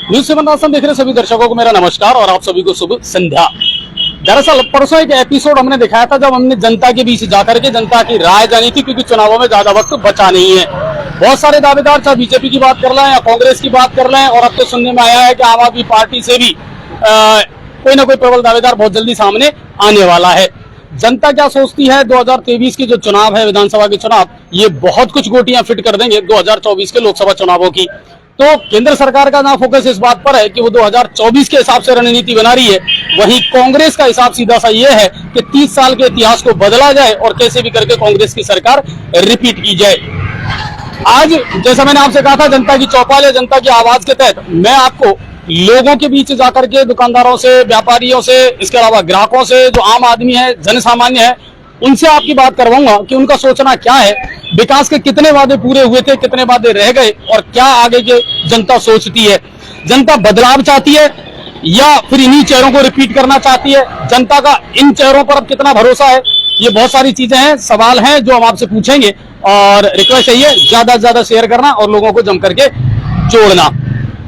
News 7 Rajasthan देख रहे सभी दर्शकों को मेरा नमस्कार और आप सभी को शुभ संध्या। दरअसल परसों एक एपिसोड हमने दिखाया था जब हमने जनता के बीच जाकर के जनता की राय जानी थी, क्योंकि चुनावों में ज्यादा वक्त बचा नहीं है। बहुत सारे दावेदार चाहे बीजेपी की बात कर लें या कांग्रेस की बात कर लें, और अब तो सुनने में आया है कि आम आदमी पार्टी से भी कोई ना कोई प्रबल दावेदार बहुत जल्दी सामने आने वाला है। जनता क्या सोचती है 2023 के जो चुनाव है, विधानसभा के चुनाव, ये बहुत कुछ गोटियां फिट कर देंगे 2024 के लोकसभा चुनावों की। तो केंद्र सरकार का ना फोकस इस बात पर है कि वो 2024 के हिसाब से रणनीति बना रही है, वहीं कांग्रेस का हिसाब सीधा सा ये है कि 30 साल के इतिहास को बदला जाए और कैसे भी करके कांग्रेस की सरकार रिपीट की जाए। आज जैसा मैंने आपसे कहा था, जनता की चौपाल है, जनता की आवाज के तहत मैं आपको लोगों के बीच जाकर के दुकानदारों से, व्यापारियों से, इसके अलावा ग्राहकों से, जो आम आदमी है, जन सामान्य है, उनसे आपकी बात करवाऊंगा कि उनका सोचना क्या है, विकास के कितने वादे पूरे हुए थे, कितने वादे रह गए और क्या आगे के जनता सोचती है। जनता बदलाव चाहती है या फिर इन्हीं चेहरों को रिपीट करना चाहती है? जनता का इन चेहरों पर अब कितना भरोसा है? ये बहुत सारी चीजें हैं, सवाल हैं जो हम आपसे पूछेंगे, और रिक्वेस्ट है ज्यादा से ज्यादा शेयर करना और लोगों को जम करके जोड़ना।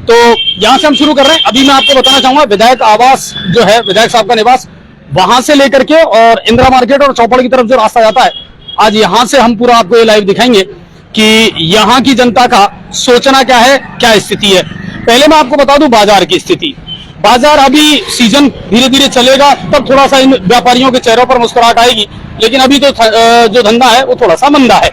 तो यहां से हम शुरू कर रहे हैं। अभी मैं आपको बताना चाहूंगा, विधायक आवास जो है, विधायक साहब का निवास, वहां से लेकर के और इंदिरा मार्केट और चौपड़ की तरफ जो रास्ता जाता है, आज यहां से हम पूरा आपको ये लाइव दिखाएंगे कि यहां की जनता का सोचना क्या है, क्या स्थिति है। पहले मैं आपको बता दूं बाजार की स्थिति। बाजार अभी सीजन धीरे धीरे चलेगा, तब थोड़ा सा इन व्यापारियों के चेहरों पर मुस्कुराहट आएगी, लेकिन अभी तो जो धंधा है वो थोड़ा सा मंदा है।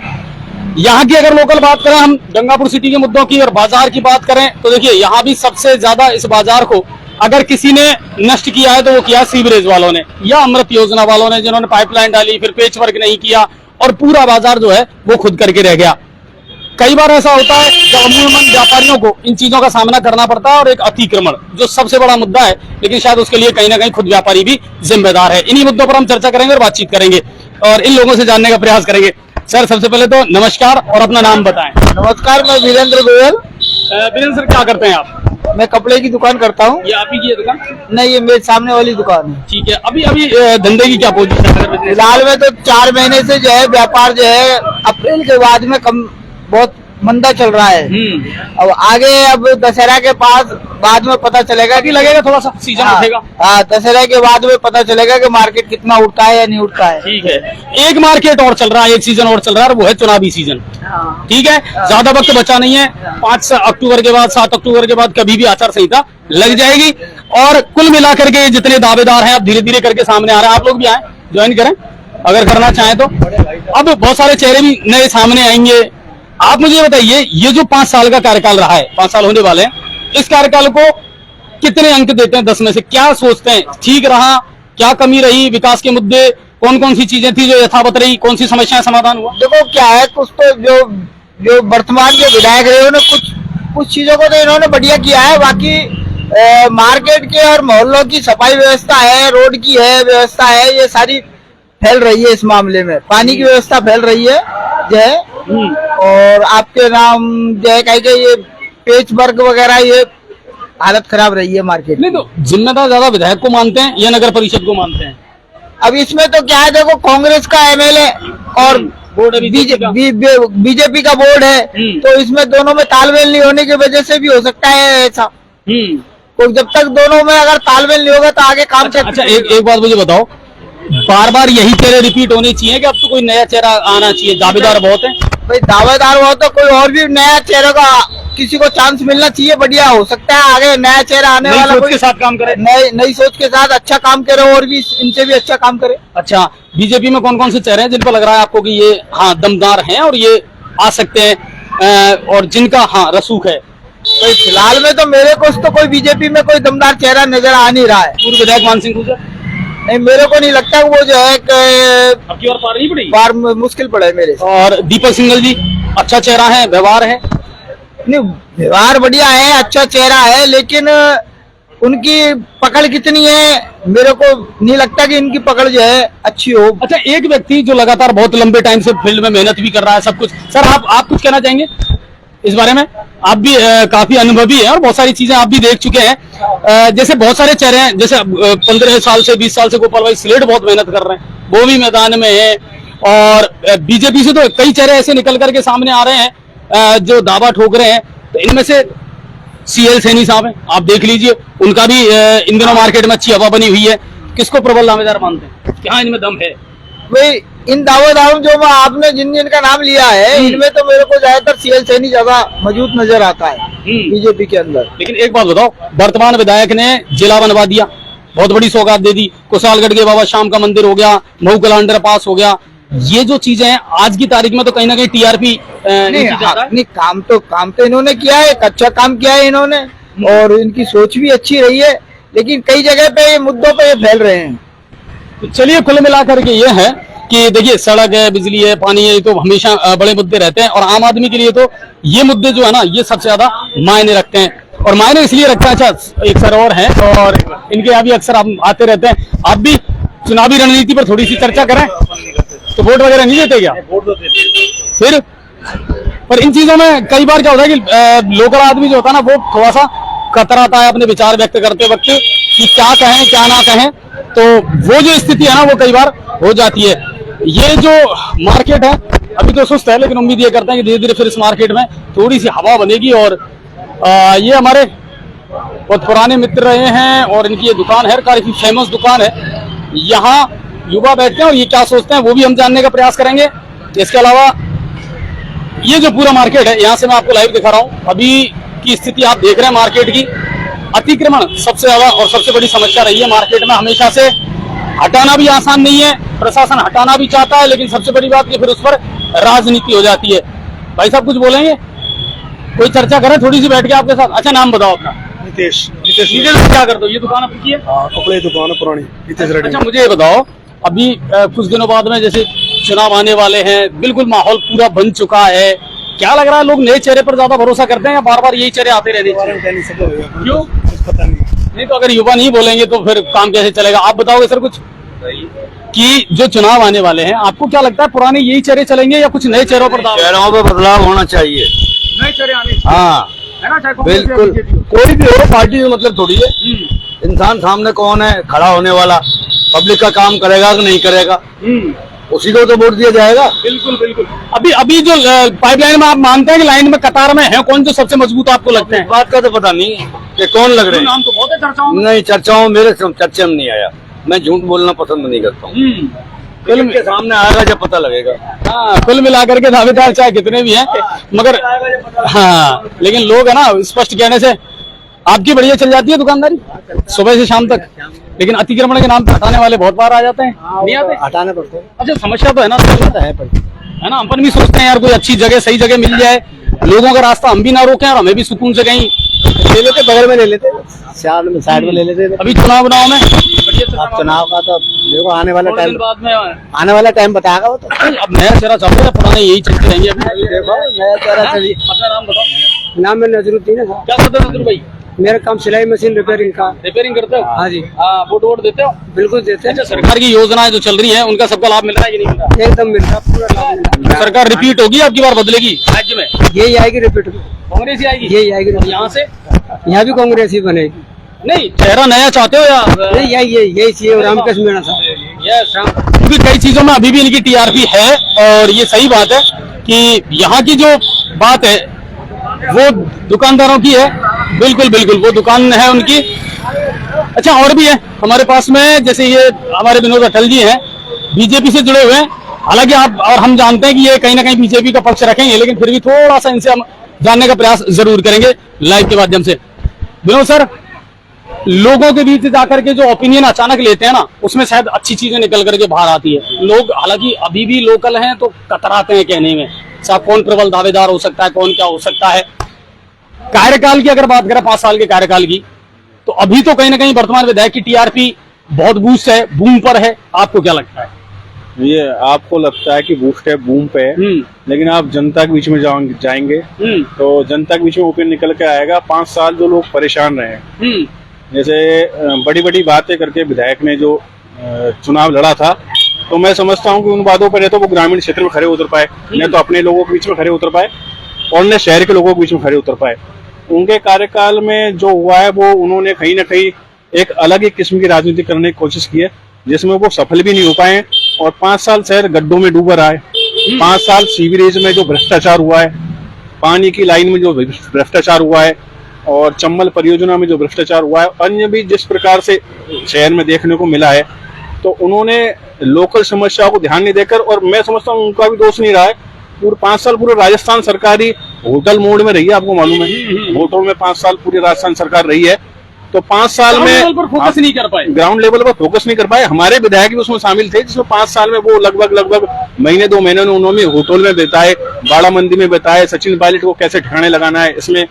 यहाँ की अगर लोकल बात करें हम, गंगापुर सिटी के मुद्दों की और बाजार की बात करें, तो देखिए यहाँ भी सबसे ज्यादा इस बाजार को अगर किसी ने नष्ट किया है तो वो किया सीवरेज वालों ने या अमृत योजना वालों ने, जिन्होंने पाइपलाइन डाली, फिर पेच वर्क नहीं किया और पूरा बाजार जो है वो खुद करके रह गया। कई बार ऐसा होता है जब अमूमन व्यापारियों को इन चीजों का सामना करना पड़ता है, और एक अतिक्रमण जो सबसे बड़ा मुद्दा है, लेकिन शायद उसके लिए कहीं ना कहीं खुद व्यापारी भी जिम्मेदार है। इन्हीं मुद्दों पर हम चर्चा करेंगे और बातचीत करेंगे और इन लोगों से जानने का प्रयास करेंगे। सर, सबसे पहले तो नमस्कार और अपना नाम बताएं। नमस्कार, मैं वीरेंद्र गोयल। वीरेंद्र सर, क्या करते हैं आप? मैं कपड़े की दुकान करता हूँ। ये आप ही की है दुकान? नहीं, ये मेरे सामने वाली दुकान है। ठीक है। अभी धंधे की क्या पोजीशन है? फिलहाल में तो 4 महीने से जो है व्यापार जो है अप्रैल के बाद में बहुत मंदा चल रहा है। अब आगे अब दशहरा के बाद में पता चलेगा कि लगेगा थोड़ा सा सीजन उठेगा। हाँ, दशहरा के बाद में पता चलेगा कि मार्केट कितना उठता है या नहीं उठता है। ठीक है। एक मार्केट और चल रहा है, एक सीजन और चल रहा है, वो है चुनावी सीजन। ठीक है, ज्यादा वक्त बचा नहीं है। 5 अक्टूबर के बाद, 7 अक्टूबर के बाद कभी भी आचार संहिता लग जाएगी, और कुल मिलाकर के जितने दावेदार हैं अब धीरे धीरे करके सामने आ रहे हैं। आप लोग भी आए, ज्वाइन करें अगर करना चाहें तो। अब बहुत सारे चेहरे भी नए सामने आएंगे। आप मुझे बताइए, ये जो 5 साल का कार्यकाल रहा है, 5 साल होने वाले हैं, इस कार्यकाल को कितने अंक देते हैं 10 में से? क्या सोचते हैं, ठीक रहा, क्या कमी रही, विकास के मुद्दे कौन कौन सी चीजें थी जो यथावत रही, कौन सी समस्याएं समाधान हुआ? देखो क्या है, कुछ तो जो वर्तमान जो विधायक रहे उन्होंने कुछ चीजों को तो इन्होंने बढ़िया किया है। बाकी मार्केट के और मोहल्लों की सफाई व्यवस्था है, रोड की है व्यवस्था है, ये सारी फैल रही है। इस मामले में पानी की व्यवस्था फैल रही है जो है, और आपके नाम जो है कहीं ये पेच वर्क वगैरह, ये हालत खराब रही है मार्केट। नहीं तो जिम्मेदार ज्यादा विधायक को मानते हैं या नगर परिषद को मानते हैं? अब इसमें तो क्या है, देखो कांग्रेस का एमएलए और बोर्ड बीजेपी का बोर्ड है, तो इसमें दोनों में तालमेल नहीं होने की वजह से भी हो सकता है ऐसा। तो जब तक दोनों में अगर तालमेल नहीं होगा तो आगे काम चलेगा। अच्छा, एक बात मुझे बताओ, बार बार यही चेहरे रिपीट होने चाहिए कि अब तो कोई नया चेहरा आना चाहिए? दावेदार बहुत है भाई, दावेदार बहुत, तो कोई और भी नया चेहरे का किसी को चांस मिलना चाहिए। बढ़िया हो सकता है आगे नया चेहरा आने वाला कोई के साथ काम करे, नई सोच के साथ अच्छा काम करे, और भी इनसे भी अच्छा काम करे। अच्छा, बीजेपी में कौन कौन से चेहरे हैं जिन पर लग रहा है आपको कि ये हाँ दमदार हैं और ये आ सकते हैं, और जिनका हाँ रसूख है? तो फिलहाल में तो मेरे को तो कोई बीजेपी में कोई दमदार चेहरा नजर आ नहीं रहा है। पूर्व विधायक मान सिंह गुर्जर? नहीं, मेरे को नहीं लगता वो जो है आपकी और पार नहीं पड़ी, पार मुश्किल पड़ा है मेरे से। और दीपक सिंघल जी, अच्छा चेहरा है, व्यवहार है? नहीं, व्यवहार बढ़िया है, अच्छा चेहरा है, लेकिन उनकी पकड़ कितनी है मेरे को नहीं लगता कि इनकी पकड़ जो है अच्छी हो। अच्छा, एक व्यक्ति जो लगातार बहुत लंबे टाइम से फील्ड में मेहनत भी कर रहा है, सब कुछ, सर आप कुछ कहना चाहेंगे इस बारे में? आप भी काफी अनुभवी हैं और बहुत सारी चीजें आप भी देख चुके हैं। जैसे बहुत सारे चेहरे हैं, जैसे 15 साल से 20 साल से गोपाल भाई स्लेट बहुत मेहनत कर रहे हैं, वो भी मैदान में है, और बीजेपी से तो कई चेहरे ऐसे निकल करके सामने आ रहे हैं जो दावा ठोक रहे हैं। तो इनमें से CL सैनी साहब हैं, आप देख लीजिए, उनका भी इन दिनों मार्केट में अच्छी हवा बनी हुई है। किसको प्रबल दावेदार मानते हैं कि हाँ इनमें दम है? भाई इन दावेदारों जो आपने जिन जिनका नाम लिया है, इनमें तो मेरे को ज्यादातर CL सैनी ज्यादा मौजूद नजर आता है बीजेपी के अंदर। लेकिन एक बात बताओ, वर्तमान विधायक ने जिला बनवा दिया, बहुत बड़ी सौगात दे दी, कुशालगढ़ के बाबा श्याम का मंदिर हो गया, महू कला अंडर पास हो गया, ये जो चीजें हैं आज की तारीख में तो कहीं ना कहीं TRP नहीं, काम तो इन्होंने किया है, एक अच्छा काम किया है इन्होंने, और इनकी सोच भी अच्छी रही है, लेकिन कई जगह पे ये मुद्दों पे ये फैल रहे हैं। तो चलिए कुल मिलाकर के ये है कि देखिए सड़क है, बिजली है, पानी है, तो हमेशा बड़े मुद्दे रहते हैं, और आम आदमी के लिए तो ये मुद्दे जो है ना ये सबसे ज्यादा मायने रखते हैं, और मायने इसलिए रखते हैं। अच्छा एक सर और हैं और इनके यहाँ भी अक्सर आप आते रहते हैं, आप भी चुनावी रणनीति पर थोड़ी सी चर्चा करें। तो वोट वगैरह नहीं देते क्या? वोट तो देते फिर पर इन चीजों में कई बार क्या होता है कि लोकल आदमी जो होता है ना वो थोड़ा सा कतराता है अपने विचार व्यक्त करते वक्त कि क्या कहें क्या ना कहें, तो वो जो स्थिति है ना वो कई बार हो जाती है। ये जो मार्केट है अभी तो सुस्त है, लेकिन उम्मीद ये करते हैं कि धीरे धीरे फिर इस मार्केट में थोड़ी सी हवा बनेगी। और ये हमारे बहुत पुराने मित्र रहे हैं और इनकी ये दुकान है, काफी फेमस दुकान है। यहाँ युवा बैठते हैं और ये क्या सोचते हैं वो भी हम जानने का प्रयास करेंगे। इसके अलावा ये जो पूरा मार्केट है यहाँ से मैं आपको लाइव दिखा रहा हूँ, अभी की स्थिति आप देख रहे हैं मार्केट की। अतिक्रमण सबसे ज्यादा और सबसे बड़ी समस्या रही है मार्केट में हमेशा से, हटाना भी आसान नहीं है, प्रशासन हटाना भी चाहता है, लेकिन सबसे बड़ी बात कि फिर उस पर राजनीति हो जाती है। भाई साहब कुछ बोलेंगे, कोई चर्चा करें थोड़ी सी बैठ के आपके साथ? अच्छा नाम बताओ अपना। नितेश क्या करते हो? ये दुकान आपकी है? कपड़े दुकान है पुरानी, नितेश रेड्डी। अच्छा मुझे ये बताओ, अभी कुछ दिनों बाद में जैसे चुनाव आने वाले हैं, बिल्कुल माहौल पूरा बन चुका है, क्या लग रहा है लोग नए चेहरे पर ज्यादा भरोसा करते हैं या बार बार यही चेहरे आते रहने चाहिए? क्यों? पता नहीं तो अगर युवा नहीं बोलेंगे तो फिर काम कैसे चलेगा? आप बताओगे सर कुछ कि जो चुनाव आने वाले हैं आपको क्या लगता है पुराने यही चेहरे चलेंगे या कुछ नए चेहरों पर दाव? चेहरों पे बदलाव होना चाहिए। नए चेहरे आने चाहिए, हाँ है ना? चाहे बिल्कुल, कोई भी हो पार्टी में मतलब थोड़ी है, इंसान सामने कौन है खड़ा होने वाला, पब्लिक का काम करेगा कि नहीं करेगा, उसी को तो वोट दिया जाएगा। बिल्कुल बिल्कुल। अभी जो पाइपलाइन में आप मानते हैं कि लाइन में कतार में है कौन जो सबसे मजबूत आपको लगते हैं? बात का तो पता नहीं कि कौन लग रहे हैं। नाम तो बहुत है चर्चाओं में। नहीं, चर्चाओं मेरे चर्चे में नहीं आया, मैं झूठ बोलना पसंद नहीं करता हूँ। फिल्म के सामने आएगा जब पता लगेगा। हाँ, कुल मिलाकर के दावेदार चाहे कितने भी हैं, मगर हाँ लेकिन लोग है ना स्पष्ट कहने से आपकी बढ़िया चल जाती है दुकानदारी सुबह से शाम तक, लेकिन अतिक्रमण के नाम पे हटाने वाले बहुत बार आ जाते हैं, नहीं आते? हटाने पड़ते हैं। अच्छा समस्या तो है ना, है ना? अपन भी सोचते हैं यार कोई अच्छी जगह सही जगह मिल जाए, लोगों का रास्ता हम भी ना रोकें और हमें भी सुकून से कहीं ले लेते, बगल में ले लेते, साइड में ले लेते। अभी चुनाव में अब चुनाव का तो देखो आने वाला टाइम, बाद में आने वाला टाइम बताएगा वो तो। अब नया चेहरा चल रहा है, पुराने यही चलते रहेंगे। देखो नया चेहरा चलिए। अपना नाम बताओ। नाम है नजरुद्दीन है। क्या करते हो नजर भाई? मेरा काम सिलाई मशीन रिपेयरिंग का। रिपेयरिंग करते हो? हाँ जी। वोट देते हो? बिल्कुल देते हैं। अच्छा सरकार की योजनाएं जो चल रही है उनका सबका लाभ मिल रहा है कि नहीं मिल रहा? एकदम मिल रहा, पूरा लाभ मिल रहा। सरकार रिपीट होगी आपकी बार बदलेगी राज्य में? यही आएगी रिपीट, कांग्रेस ही आएगी? यही आएगी। यहाँ से यहाँ भी कांग्रेस ही बनेगी। नहीं चेहरा नया चाहते हो या? यही चाहिए रामकृष्ण मीणा साहब। यस, क्योंकि कई चीजों में अभी भी इनकी TRP है और ये सही बात है कि यहाँ की जो बात है वो दुकानदारों की है, बिल्कुल बिल्कुल वो दुकान है उनकी। अच्छा और भी है हमारे पास में, जैसे ये हमारे विनोद अटल जी हैं, बीजेपी से जुड़े हुए हैं, हालांकि आप और हम जानते हैं कि ये कहीं ना कहीं बीजेपी का पक्ष रखेंगे, लेकिन फिर भी थोड़ा सा इनसे हम जानने का प्रयास जरूर करेंगे लाइव के माध्यम से। विनोद सर, लोगों के बीच जाकर के जो ओपिनियन अचानक लेते हैं ना उसमें शायद अच्छी चीजें निकल करके बाहर आती है। लोग हालांकि अभी भी लोकल हैं तो कतराते हैं कहने में, साहब कौन प्रबल दावेदार हो सकता है, कौन क्या हो सकता है। कार्यकाल की अगर बात करें 5 साल के कार्यकाल की, तो अभी तो कहीं ना कहीं वर्तमान विधायक की TRP बहुत बूस्ट है, बूम पर है, आपको क्या लगता है? ये आपको लगता है कि बूस्ट है, बूम पे है, लेकिन आप जनता के बीच में जाएंगे तो जनता के बीच में ओपिनियन निकल के आएगा। 5 साल जो लोग परेशान रहे, जैसे बड़ी बड़ी बातें करके विधायक ने जो चुनाव लड़ा था, तो मैं समझता हूँ कि उन बातों पर तो वो ग्रामीण क्षेत्र में खड़े उतर पाए, न तो अपने लोगों के बीच में खड़े उतर पाए और न शहर के लोगों के बीच में खड़े उतर पाए। उनके कार्यकाल में जो हुआ है वो उन्होंने कहीं ना कहीं एक अलग ही किस्म की राजनीति करने की कोशिश की है, जिसमें वो सफल भी नहीं हो पाए और 5 साल शहर गड्ढों में डूबा रहा है। 5 साल सीवरेज में जो भ्रष्टाचार हुआ है, पानी की लाइन में जो भ्रष्टाचार हुआ है, और चंबल परियोजना में जो भ्रष्टाचार हुआ है, अन्य भी जिस प्रकार से शहर में देखने को मिला है, तो उन्होंने लोकल समस्याओं को ध्यान नहीं देकर, और मैं समझता हूँ उनका भी दोष नहीं रहा है, पूरे 5 साल पूरे राजस्थान सरकारी होटल मोड में रही है, आपको मालूम है, होटल में 5 साल पूरी राजस्थान सरकार रही है, तो 5 साल में फोकस नहीं कर पाए, ग्राउंड लेवल पर फोकस नहीं कर पाए। हमारे विधायक भी उसमें शामिल थे, जिसमें 5 साल में वो लगभग महीने 2 महीने उन्होंने होटल में बिताए, बाड़ा मंदी में बिताए, सचिन पायलट को कैसे ठिकाने लगाना है इसमें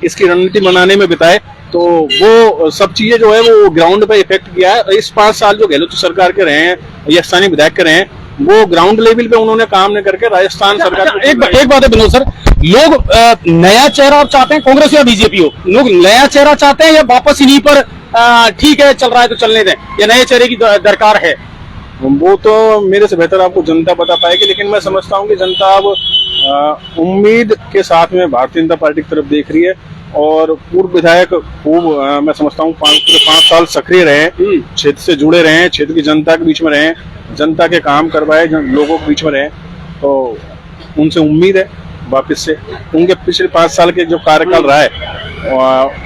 इसकी रणनीति बनाने में बिताए, तो वो सब चीजें जो है वो ग्राउंड पे इफेक्ट किया है। इस 5 साल जो गहलोत सरकार के रहे हैं या स्थानीय विधायक के रहे हैं, वो ग्राउंड लेवल पे उन्होंने काम नहीं करके राजस्थान सरकार। एक बात है विनोद सर, लोग नया चेहरा चाहते हैं, कांग्रेस या बीजेपी हो, लोग नया चेहरा चाहते हैं या वापस इन्हीं पर ठीक है चल रहा है तो चलने दें, या नए चेहरे की दरकार है? वो तो मेरे से बेहतर आपको जनता बता पाएगी, लेकिन मैं समझता हूँ कि जनता अब उम्मीद के साथ में भारतीय जनता पार्टी की तरफ देख रही है, और पूर्व विधायक खूब मैं समझता हूँ 5 साल सक्रिय रहे, क्षेत्र से जुड़े रहे, क्षेत्र की जनता के बीच में रहे, जनता के काम करवाए, लोगों के बीच में रहे, तो उनसे उम्मीद है वापस से उनके पिछले 5 साल के जो कार्यकाल रहा है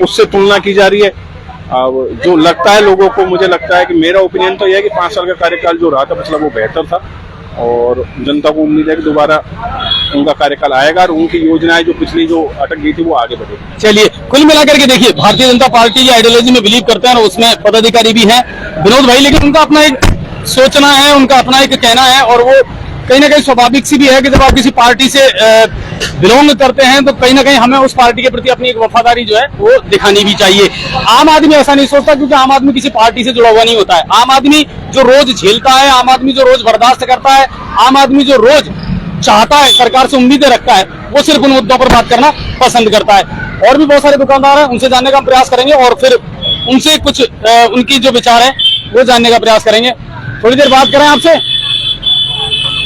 उससे तुलना की जा रही है। अब जो लगता है लोगों को, मुझे लगता है कि मेरा ओपिनियन तो यह है कि 5 साल का कार्यकाल जो रहा था पिछला वो बेहतर था, और जनता को उम्मीद है कि दोबारा उनका कार्यकाल आएगा और उनकी योजनाएं जो पिछली जो अटक गई थी वो आगे बढ़ेगी। चलिए, कुल मिलाकर के देखिए, भारतीय जनता पार्टी की आइडियोलॉजी में बिलीव करते हैं और उसमें पदाधिकारी भी हैं विनोद भाई, लेकिन उनका अपना एक सोचना है, उनका अपना एक कहना है, और वो कहीं ना कहीं स्वाभाविक सी भी है कि जब आप किसी पार्टी से बिलोंग करते हैं तो कहीं ना कहीं हमें उस पार्टी के प्रति अपनी एक वफादारी जो है वो दिखानी भी चाहिए। आम आदमी ऐसा नहीं सोचता, क्योंकि आम आदमी किसी पार्टी से जुड़ा हुआ नहीं होता है। आम आदमी जो रोज झेलता है, आम आदमी जो रोज बर्दाश्त करता है, आम आदमी जो रोज चाहता है, सरकार से उम्मीदें रखता है, वो सिर्फ उन मुद्दों पर बात करना पसंद करता है। और भी बहुत सारे दुकानदार हैं, उनसे जानने का प्रयास करेंगे और फिर उनसे कुछ उनकी जो विचार है वो जानने का प्रयास करेंगे। थोड़ी देर बात करें आपसे?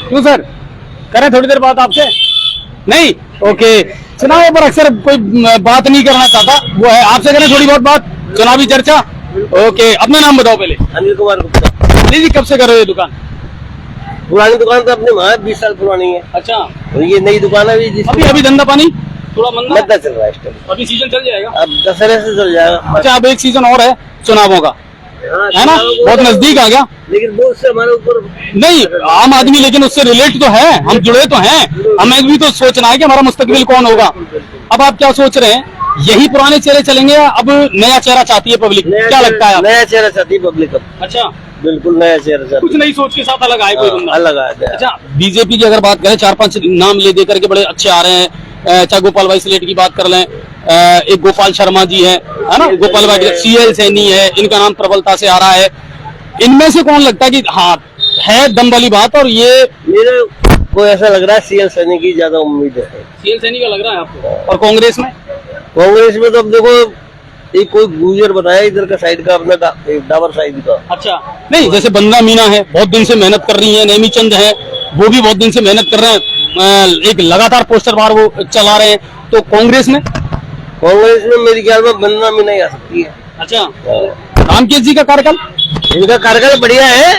क्यों सर, करें थोड़ी देर बात आपसे? नहीं, ओके। चुनाव पर अक्सर कोई बात नहीं करना चाहता, वो है आपसे करें थोड़ी बहुत बात, चुनावी चर्चा। ओके, अपना नाम बताओ पहले। अनिल कुमार गुप्ता। अनिल जी, कब से कर रहे हो ये दुकान? पुरानी दुकान तो अपने वहाँ 20 साल पुरानी है। अच्छा, और ये नई दुकान है अभी धंधा पानी थोड़ा मंदा चल रहा है इस टाइम। अभी सीजन चल जाएगा, अब दशहरे से चल जाएगा। अच्छा, अब एक सीजन और है चुनावों का, है ना, बहुत नजदीक आ गया। लेकिन वो उससे हमारे ऊपर नहीं, आम आदमी लेकिन उससे रिलेट तो है, हम जुड़े तो हैं, हमें भी तो सोचना है कि हमारा मुस्तकबिल कौन होगा। अब आप क्या सोच रहे हैं, यही पुराने चेहरे चलेंगे या अब नया चेहरा चाहती है पब्लिक? क्या लगता है? नया चेहरा चाहती है पब्लिक अब। अच्छा, बिल्कुल नया चेहरा चाहती है, कुछ नई सोच के साथ अलग आए कोई बंदा, अलग आ गया। अच्छा, बीजेपी की अगर बात करें, 4-5 नाम ले दे करके बड़े अच्छे आ रहे हैं, चाहे गोपाल भाई स्लेट की बात कर लें, एक गोपाल शर्मा जी है ना, गोपाल भाई, CL सैनी है, इनका नाम प्रबलता से आ रहा है। इनमें से कौन लगता है कि हाँ है दम वाली बात? और ये मेरे को ऐसा लग रहा है CL सैनी की ज्यादा उम्मीद है। CL सैनी का लग रहा है आपको? और कांग्रेस में? कांग्रेस में तो अब देखो, एक कोई गुजर बताया इधर का साइड का, अपना डाबर साइड का। अच्छा, नहीं, जैसे बंदा मीना है, बहुत दिन से मेहनत कर रही है, नेमी चंद है, वो भी बहुत दिन से मेहनत कर रहे हैं, एक लगातार पोस्टर बार वो चला रहे हैं। तो कांग्रेस में मेरे ख्याल में बंदा मीना ही आ सकती है। अच्छा, रामकेश जी का कार्यकाल? इनका कार्यकाल बढ़िया है।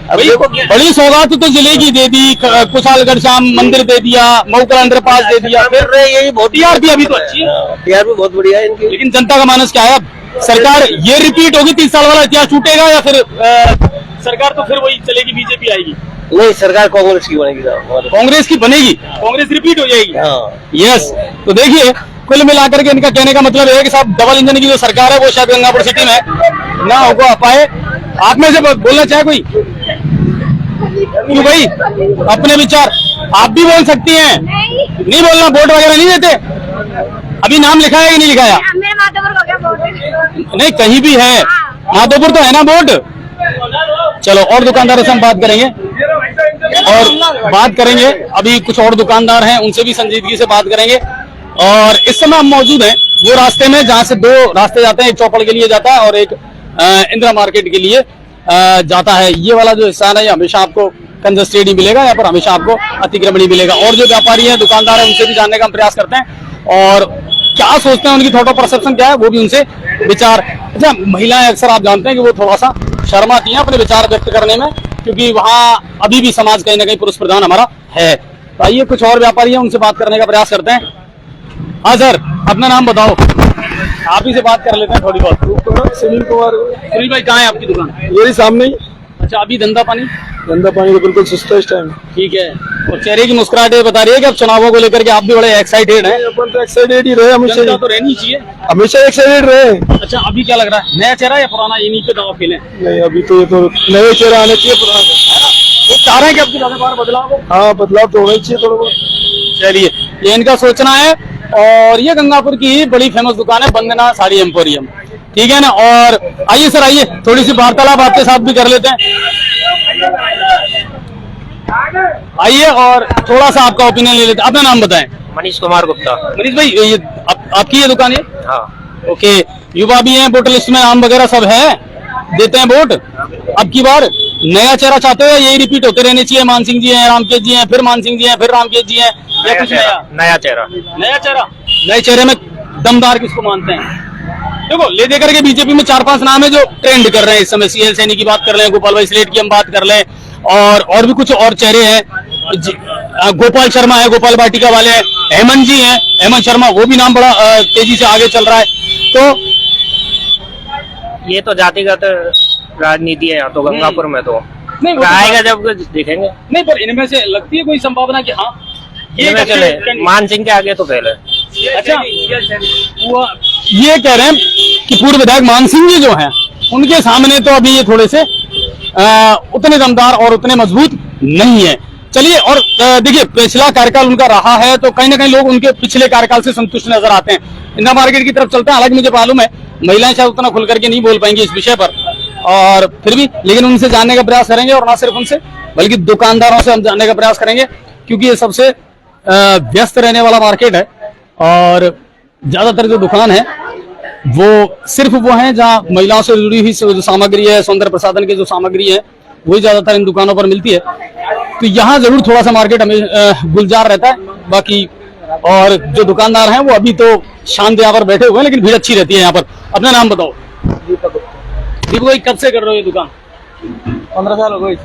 अब देखो बड़ी सौगात तो जिले की दे दी, कुशालगढ़ श्याम मंदिर दे दिया, मऊकल अंडरपास दे दिया, फिर यही बहुत टीआरपी अभी तो अच्छी है, टीआरपी बहुत बढ़िया है इनकी। लेकिन जनता का मानस क्या है? सरकार ये रिपीट होगी, 30 साल वाला इतिहास छूटेगा, या फिर सरकार तो फिर वही चलेगी, बीजेपी आएगी? नहीं, सरकार कांग्रेस की बनेगी। कांग्रेस की बनेगी, कांग्रेस रिपीट हो जाएगी। यस, तो देखिए, कुल मिलाकर के इनका कहने का मतलब है कि साहब डबल इंजन की जो सरकार है वो शायद गंगापुर सिटी में ना होगा पाए। आप में से बोलना चाहे कोई? क्यों भाई, अपने विचार आप भी बोल सकती हैं, नहीं बोलना, वोट वगैरह नहीं देते? अभी नाम लिखा है कि नहीं लिखाया? नहीं, कहीं भी है, माधोपुर तो है ना वोट। चलो, और दुकानदारों से हम बात करेंगे, और बात करेंगे अभी कुछ और दुकानदार हैं, उनसे भी संजीदगी से बात करेंगे। और इस समय हम मौजूद हैं वो रास्ते में जहां से 2 रास्ते जाते हैं, एक चौपड़ के लिए जाता है और एक इंदिरा मार्केट के लिए जाता है। ये वाला जो हिस्सा है हमेशा आपको कंजस्टेड ही मिलेगा, यहाँ पर हमेशा आपको अतिक्रमण ही मिलेगा। और जो व्यापारी हैं, दुकानदार हैं, उनसे भी जानने का हम प्रयास करते हैं और क्या सोचते हैं, उनकी थॉट ऑफ परसेप्शन क्या है, वो भी उनसे विचार। अच्छा, महिलाएं अक्सर आप जानते हैं कि वो थोड़ा सा शर्माती हैं अपने विचार व्यक्त करने में, क्योंकि वहाँ अभी भी समाज कहीं ना कहीं पुरुष प्रधान हमारा है। तो आइए कुछ और व्यापारी हैं, उनसे बात करने का प्रयास करते हैं। हाँ सर, अपना नाम बताओ। आप ही से बात कर लेते हैं थोड़ी बहुत। सुनील कुमार, सुनील भाई कहाँ है आपकी दुकान? यही सामने ही। अच्छा, अभी धंधा पानी? गंदा पानी तो बिल्कुल सुस्त है इस टाइम। ठीक है। और चेहरे की मुस्कुराहट ये बता रही है कि अब चुनावों को लेकर के आप भी बड़े एक्साइटेड हैं। अपन तो एक्साइटेड ही रहे, हमेशा जनता तो रहनी चाहिए। हमेशा एक्साइटेड रहे। अच्छा, अभी क्या लग रहा है, नया चेहरा या पुराना, इन्हीं पे दावा खेलें? नहीं, अभी तो ये तो नए चेहरा आने चाहिए, पुराना वो चाह रहे हैं कि अब की ज्यादा बार बदलाव हो। हाँ, बदलाव तो होना ही चाहिए थोड़ा बहुत। चलिए, ये इनका सोचना है। और ये गंगापुर की बड़ी फेमस दुकान है वंदना साड़ी एम्पोरियम, ठीक है ना। और आइए सर, आइए थोड़ी सी वार्तालाप आपके साथ भी कर लेते हैं। आइए और थोड़ा सा आपका ओपिनियन ले लेते हैं। अपना नाम बताएं। मनीष कुमार गुप्ता। मनीष भाई, ये आपकी ये दुकान है? हाँ। ओके, युवा भी हैं, वोटर लिस्ट में नाम वगैरह सब है, देते हैं वोट। अब की बार नया चेहरा चाहते हो या यही रिपीट होते रहने चाहिए? मान सिंह जी हैं, रामकेश जी हैं, फिर मान सिंह जी हैं, फिर रामकेश जी हैं, या कुछ नया? नया चेहरा। नया चेहरा। नए चेहरे में दमदार किसको मानते हैं? देखो, ले दे करके बीजेपी में 4-5 नाम है जो ट्रेंड कर रहे हैं इस समय। सीएल सैनी की बात कर लें, गोपाल भाई स्लेट की हम बात कर लें, और भी कुछ और चेहरे हैं। गोपाल शर्मा है, गोपाल वाटिका वाले हैं, हेमंत जी हैं, हेमंत शर्मा, वो भी नाम बड़ा तेजी से आगे चल रहा है। तो ये तो जातिगत राजनीति है यहाँ तो गंगापुर में तो नहीं, वो तो आएगा जब देखेंगे। नहीं, पर इनमें से लगती है कोई संभावना कि हाँ ये इनमें चले मान सिंह के आगे तो पहले। अच्छा, वो ये कह रहे हैं कि पूर्व विधायक मान सिंह जी जो हैं उनके सामने तो अभी ये थोड़े से उतने दमदार और उतने मजबूत नहीं है। चलिए, और देखिए, पिछला कार्यकाल उनका रहा है तो कहीं ना कहीं लोग उनके पिछले कार्यकाल से संतुष्ट नजर आते हैं। इंदिरा मार्केट की तरफ चलते हैं। हालांकि मुझे मालूम है महिलाएं शायद उतना खुल करके नहीं बोल पाएंगी इस विषय पर, और फिर भी लेकिन उनसे जानने का प्रयास करेंगे, और ना सिर्फ उनसे बल्कि दुकानदारों से हम जानने का प्रयास करेंगे, क्योंकि ये सबसे व्यस्त रहने वाला मार्केट है। और ज्यादातर जो दुकान है वो सिर्फ वो है जहाँ महिलाओं से जुड़ी हुई जो सामग्री है, सौंदर्य प्रसाधन की जो सामग्री है, वही ज्यादातर इन दुकानों पर मिलती है। तो यहाँ जरूर थोड़ा सा मार्केट हमें गुलजार रहता है। बाकी और जो दुकानदार हैं वो अभी तो शांत यहाँ पर बैठे हुए हैं, लेकिन भीड़ अच्छी रहती है यहाँ पर। अपना नाम बताओ। दीपक भाई, कब से कर रहे हो ये दुकान? 15 साल हो गए।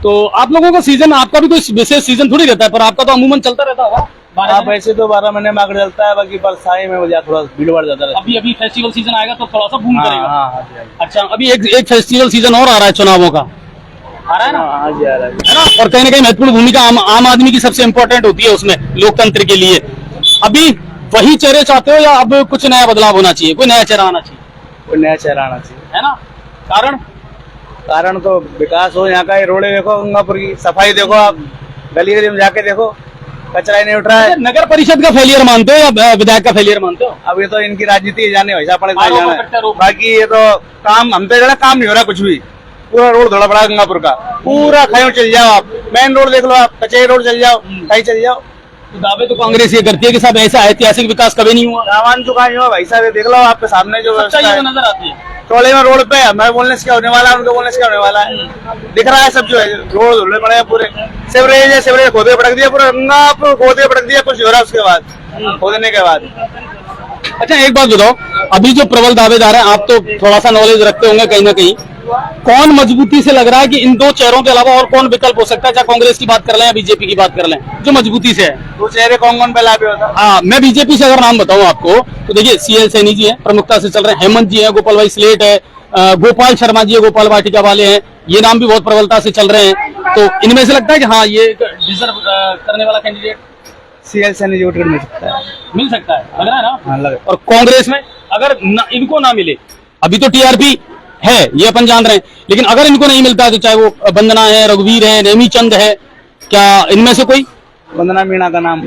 तो आप लोगों का सीजन, आपका भी कोई विशेष सीजन थोड़ी रहता है, पर आपका तो अमूमन चलता रहता होगा। हाँ, वैसे तो 12 महीने मार्केट चलता है, बाकी बरसाई में थोड़ा भीड़ बढ़ जाता है। अभी फेस्टिवल सीजन आएगा तो थोड़ा सा बूम करेगा। हाँ, अच्छा, अभी एक फेस्टिवल सीजन और आ रहा है चुनावों का, आ रहा है ना? हाँ जी, आ रहा है ना। और कहीं ना कहीं महत्वपूर्ण भूमिका आम आदमी की सबसे इंपॉर्टेंट होती है उसमें, लोकतंत्र के लिए। अभी वही चेहरे चाहते हो या अब कुछ नया बदलाव होना चाहिए, कोई नया चेहरा आना चाहिए? कोई नया चेहरा आना चाहिए, है ना। कारण तो विकास हो। यहाँ का ये रोडे देखो, गंगापुर की सफाई देखो, आप गली गली में जाके देखो, कचरा ही नहीं उठ रहा है। नगर परिषद का फेलियर मानते हो या विधायक का फेलियर मानते हो? अब ये तो इनकी राजनीति जाने वैसा पड़ेगा, आरोप। बाकी ये तो काम हम तो काम नहीं हो रहा कुछ भी। पूरा रोड धोड़ा पड़ा गंगापुर का, पूरा कहीं चल जाओ आप, मेन रोड देख लो आप, कचेरी रोड चल जाओ, कहीं चल जाओ। तो दावे तो कांग्रेस ये करती है कि साहब ऐसा ऐतिहासिक विकास कभी नहीं हुआ। सामान चुका नहीं हुआ भाई साहब, ये देख लो आपके सामने जो व्यवस्था है नजर आती है। टोले में रोड पे मैं बोलने से क्या होने वाला है, उनके बोलने से क्या होने वाला है। दिख रहा है सब जो है, रोड धुलने पड़े पूरे, सेवरेज खोदे पटक दिया, पूरा गंगापुर खोदे पटक दिया, कुछ हो रहा है उसके बाद, खोदने के बाद। अच्छा, एक बात बताओ, अभी जो प्रबल दावेदार हैं, आप तो थोड़ा सा नॉलेज रखते होंगे कहीं ना कहीं, कौन मजबूती से लग रहा है कि इन दो चेहरों के अलावा और कौन विकल्प हो सकता है, चाहे कांग्रेस की बात कर लें या बीजेपी की बात कर लें, जो मजबूती से है? दो चेहरे कौन पहला भी होता? हाँ, मैं बीजेपी से अगर नाम बताऊं आपको तो देखिए, सीएल सैनी जी है, प्रमुखता से चल रहे हैं, हेमंत जी है, गोपाल भाई स्लेट है, गोपाल शर्मा जी है, गोपाल वाटिका वाले हैं, ये नाम भी बहुत प्रबलता से चल रहे हैं। तो इनमें से लगता है कि हाँ, ये डिजर्व करने वाला कैंडिडेट सीएल सैनी वोट मिल सकता है, मिल सकता है, लग रहा है ना? हाँ, लग। और कांग्रेस में अगर इनको ना मिले, अभी तो टीआरपी है ये अपन जान रहे हैं, लेकिन अगर इनको नहीं मिलता है तो चाहे वो वंदना है, रघुवीर है, नेमी चंद है, क्या इनमें से कोई? वंदना मीणा का नाम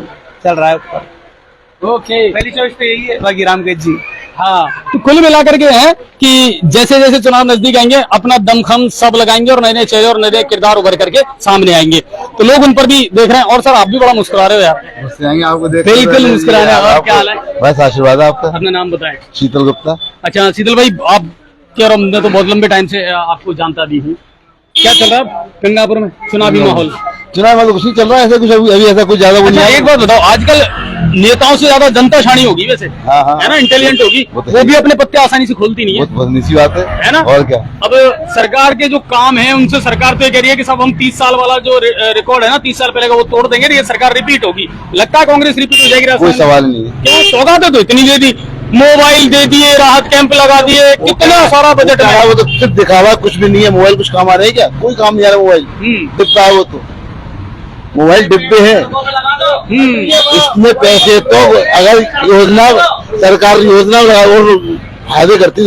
चल रहा है ऊपर। ओके, पहली चॉइस तो यही है, बाकी रामकेश जी। हाँ, तो कुल मिलाकर के है कि जैसे जैसे चुनाव नजदीक आएंगे अपना दमखम सब लगाएंगे और नए नए चेहरे और नए किरदार उभर करके सामने आएंगे, तो लोग उन पर भी देख रहे हैं। और सर, आप भी बड़ा मुस्कुरा रहे हो यार। मुस्कुराएंगे आपको देख, बिल्कुल मुस्कुरा रहे हैं। और क्या हाल है? बस आशीर्वाद है आपका। अपना नाम बताएं। शीतल गुप्ता। अच्छा शीतल भाई, आप क्या, मैं तो बहुत लंबे टाइम से आपको जानता भी हूँ, क्या चल रहा है गंगापुर में चुनावी माहौल? चुनाव वाला कुछ नहीं चल रहा है, ऐसा कुछ अभी ऐसा कुछ ज्यादा अच्छा, एक बात बताओ, आजकल नेताओं से ज्यादा जनता शानी होगी वैसे, हाँ, हाँ, है ना, इंटेलिजेंट होगी, वो भी अपने पत्ते आसानी से खोलती नहीं है, बहुत निची बात है ना? और क्या। अब सरकार के जो काम है उनसे सरकार तो ये कह रही है कि सब हम 30 साल वाला जो रिकॉर्ड है ना, 30 साल पहले का, वो तोड़ देंगे, ये सरकार रिपीट होगी। लगता है कांग्रेस रिपीट हो जाएगी? कोई सवाल नहीं है। क्यों? सौगातें तो इतनी दे दी, मोबाइल दे दिए, राहत कैंप लगा दिए, कितना सारा बजट है। वो तो सिर्फ दिखावा, कुछ भी नहीं है। मोबाइल कुछ काम आ रहा है क्या? कोई काम नहीं आ रहा मोबाइल, डिब्बा है वो तो, मोबाइल डिब्बे है। इसमें पैसे तो अगर योजना सरकार योजना और फायदे करती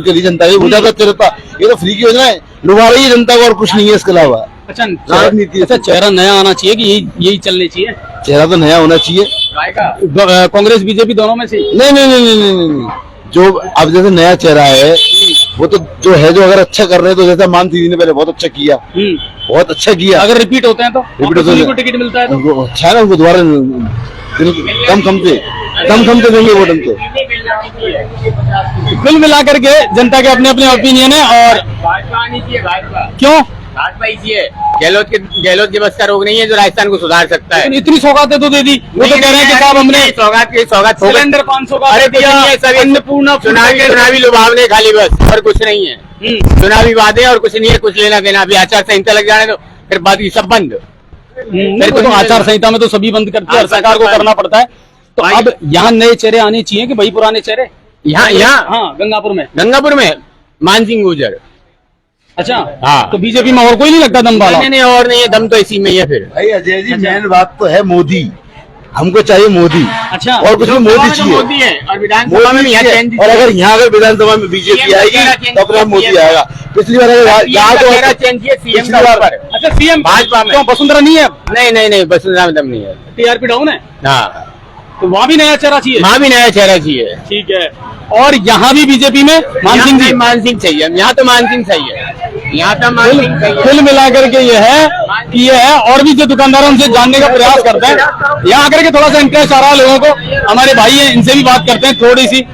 के लिए जनता की बुझा अच्छा रहता। ये तो फ्री की योजना है, लुभा रही है जनता को और कुछ नहीं है इसके अलावा। अच्छा राजनीति अच्छा, चेहरा नया आना चाहिए कि यही चलनी चाहिए? चेहरा तो नया होना चाहिए। कांग्रेस बीजेपी दोनों में से? नहीं नहीं नहीं नहीं नहीं नहीं, जो अब जैसे नया चेहरा है वो तो जो है, जो अगर अच्छा कर रहे हैं तो जैसा मान दीदी ने पहले बहुत अच्छा किया, बहुत अच्छा किया। अगर रिपीट होते हैं तो रिपीट को टिकट मिलता है तो उनको अच्छा है ना, उनको दोबारा कम कमते देंगे वोट उनको। कुल मिलाकर के जनता के अपने अपने ओपिनियन है। और क्यों भाजपा इसलिए गहलोत के बस का रोग नहीं है जो राजस्थान को सुधार सकता है। इतनी सौगातें तो दे दी, वो तो कह रहे हैं कि साहब हमने सौगात सिलेंडर 500 का अरे दिया, अन्नपूर्णा चुनावी लुभावने खाली बस, और कुछ नहीं है। चुनावी वादे और कुछ नहीं है, कुछ लेना देना। अभी आचार संहिता लग जाने तो फिर बाकी सब बंद। मेरे को तो आचार संहिता में तो सभी बंद करते हैं, सरकार को करना पड़ता है। तो अब यहाँ नए चेहरे आने चाहिए कि भाई पुराने चेहरे? यहाँ हाँ, गंगापुर में मानसिंह गुर्जर। अच्छा हाँ। तो बीजेपी में और कोई नहीं लगता दम वाला? नहीं और नहीं है, दम तो इसी में ही है फिर। भाई अजय जी, मेन बात तो है मोदी, हमको चाहिए मोदी। अच्छा, और कुछ मोदी चाहिए, मोदी है। और विधानसभा में यहाँ चेंज, और अगर यहाँ अगर विधानसभा में बीजेपी आएगी तो अपना मोदी आएगा। पिछली बार यहाँ तो चेंज किया सीएम पिछली बार अच्छा सीएम भाजपा में। क्यों वसुंधरा नहीं है? नहीं वसुंधरा में दम नहीं है, टीआरपी डाउन है, हाँ। तो वहाँ भी नया चेहरा चाहिए। वहाँ भी नया चेहरा चाहिए। ठीक है। और यहाँ भी बीजेपी में मानसिंह जी? मानसिंह चाहिए, यहाँ तो मानसिंह सही है, यहाँ तो मानसिंह सही है। कुल मिलाकर के ये है कि ये है। और भी जो दुकानदार उनसे जानने का प्रयास करते हैं, यहाँ आकर के थोड़ा सा इंटरेस्ट आ रहा है लोगों को। हमारे भाई हैं, इनसे भी बात करते हैं थोड़ी सी,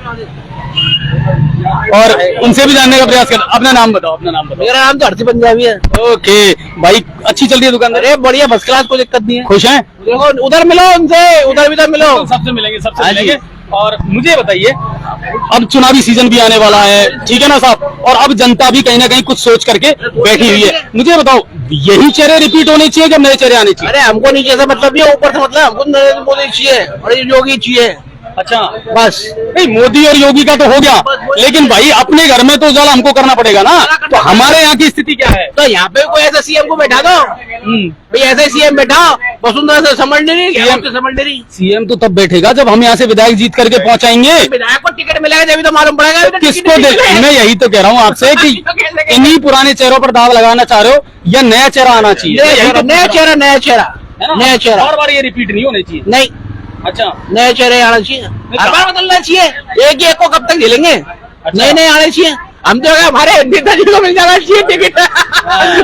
और उनसे भी जानने का प्रयास करते हैं। अपना नाम बताओ, अपना नाम बताओ। मेरा नाम तो हरसी पंजाबी है। ओके भाई, अच्छी चल रही है दुकानदार? अरे बढ़िया, फर्स्ट क्लास, कोई दिक्कत नहीं है। खुश हैं? देखो उधर मिलो उनसे, उधर भी तो मिलो। सबसे मिलेंगे, सबसे मिलेंगे। और मुझे बताइए, अब चुनावी सीजन भी आने वाला है, ठीक है ना साहब, और अब जनता भी कहीं ना कहीं कुछ सोच करके बैठी हुई है। मुझे बताओ, यही चेहरे रिपीट होने चाहिए कि नए चेहरे आने चाहिए? अरे हमको नहीं चाहिए मतलब ये, ऊपर से मतलब हमको नरेंद्र मोदी चाहिए और योगी चाहिए। अच्छा, बस नहीं मोदी और योगी का तो हो गया, लेकिन भाई अपने घर में तो उजाला हमको करना पड़ेगा ना। तो हमारे यहाँ की स्थिति क्या है? तो यहाँ पे कोई ऐसा सीएम को बैठा दो भाई, ऐसे सीएम बैठाओ, वसुंधरा से समझ नहीं। सीएम तो तब बैठेगा जब हम यहाँ से विधायक जीत करके पहुंचाएंगे। विधायक को टिकट मिलेगा जब तो मालूम पड़ेगा किसको दे? मैं यही तो कह रहा हूँ आपसे कि इन्हीं पुराने चेहरों पर दाव लगाना चाह रहे हो या नया चेहरा आना चाहिए? नया चेहरा बार बार ये रिपीट नहीं होने चाहिए। नहीं, अच्छा, नए चेहरे आना चाहिए, हर बार बदलना चाहिए। एक ही एक को कब तक झेलेंगे? नए आने चाहिए। हम तो हमारे नेताजी को मिल जाना चाहिए टिकट,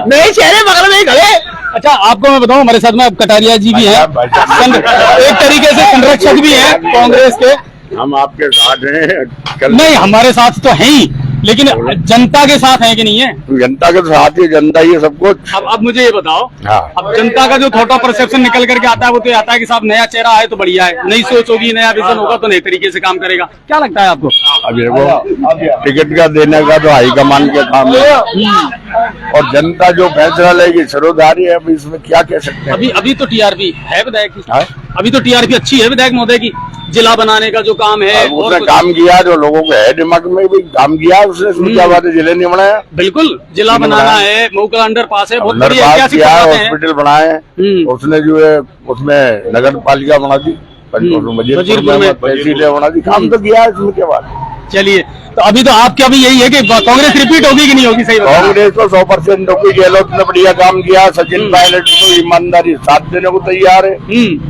नए चेहरे बगल में ही खड़े। अच्छा, आपको मैं बताऊं, हमारे साथ में कटारिया जी भी हैं, एक तरीके से संरक्षक भी हैं कांग्रेस के। हम आपके साथ हैं। नहीं, हमारे साथ तो है ही, लेकिन जनता के साथ है कि नहीं है? जनता के साथ ही, जनता ही सब कुछ। अब मुझे ये बताओ, हाँ। अब जनता का जो थोड़ा परसेप्शन निकल करके आता है वो तो ये आता है कि साहब नया चेहरा आए तो बढ़िया है, नई सोच होगी, नया विजन होगा तो नए तरीके से काम करेगा। क्या लगता है आपको? अब देखो, टिकट का देने का तो हाईकमान के काम है, और जनता जो फैसला लेगी सरोधारी है। अब इसमें क्या कह सकते हैं? अभी तो टीआरपी है विधायक की, हाँ? अभी तो टीआरपी अच्छी है विधायक महोदय की, जिला बनाने का जो काम है उसने काम किया, जो लोगों के है दिमाग में भी काम किया उसने। उसमें क्या बात है, जिले नहीं बनाया? बिल्कुल, जिला बनाना है, मोकला अंडर पास है, बहुत बड़ी पास ऐतिहासिक किया, बातें हैं। हॉस्पिटल बनाए, उसने जो है उसमें नगर पालिका बना दी, वजीरपुर में तहसीलें बना दी, काम तो किया है, इसमें क्या बात है? चलिए, तो अभी तो आपके अभी यही है कि कांग्रेस रिपीट होगी कि नहीं होगी? सही बताओ। कांग्रेस तो 100% होगी। गहलोत ने बढ़िया काम किया, सचिन पायलट को ईमानदारी साथ देने को तैयार है।